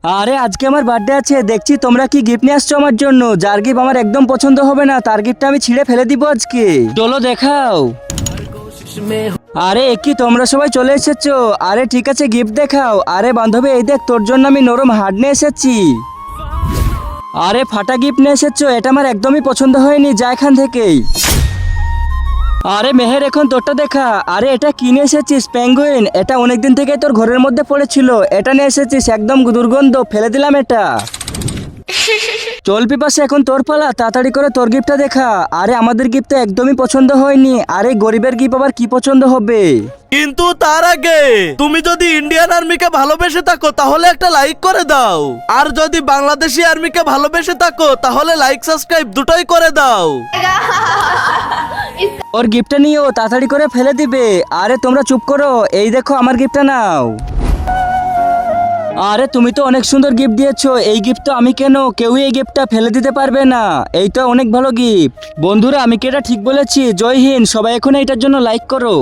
আরে আজকে আমার বার্থডে আছে, দেখছি তোমরা কি গিফট নিয়ে আসছো আমার জন্য। যার গিফট আমার একদম পছন্দ হবে না তার গিফটটা আমি ছিঁড়ে ফেলে দিব আজকে। চলো দেখাও। আরে কি তোমরা সবাই চলে এসেছো? আরে ঠিক আছে গিফট দেখাও। আরে বান্ধবী এই দেখ তোর জন্য আমি নরম হার্ড নিয়ে এসেছি। আরে ফাটা গিফট নিয়ে এসেছো, এটা আমার একদমই পছন্দ হয়নি, যা এখান থেকেই। আরে মেহের এখন তোরটা দেখা। আরে এটা কিনে এসেছিস পেঙ্গুইন, এটা অনেকদিন থেকে তোর ঘরের মধ্যে পড়েছিল, এটা নিয়ে এসেছিস, একদম দুর্গন্ধ, ফেলে দিলাম এটা। চল পিপাসে এখন তোর পালা, তাড়াতাড়ি করে তোর গিফটটা দেখা। আরে আমাদের গিফট তো একদমই পছন্দ হয়নি, আরে গরিবের গিফট আবার কি পছন্দ হবে। কিন্তু তার আগে তুমি যদি ইন্ডিয়ান আর্মিকে ভালোবেসে থাকো তাহলে একটা লাইক করে দাও, আর যদি বাংলাদেশি আর্মিকে ভালোবেসে থাকো তাহলে লাইক সাবস্ক্রাইব দুটোই করে দাও। ওর গিফটটা নিও, তাড়াতাড়ি করে ফেলে দিবে। আরে তোমরা চুপ করো, এই দেখো আমার গিফটটা নাও। আরে তুমি তো অনেক সুন্দর গিফট দিয়েছো, এই গিফট তো আমি কেন, কেউই এই গিফটটা ফেলে দিতে পারবে না, এই তো অনেক ভালো গিফট। বন্ধুরা আমি কি এটা ঠিক বলেছি? জয় হিন্দ, সবাই এখন এটার জন্য লাইক করো।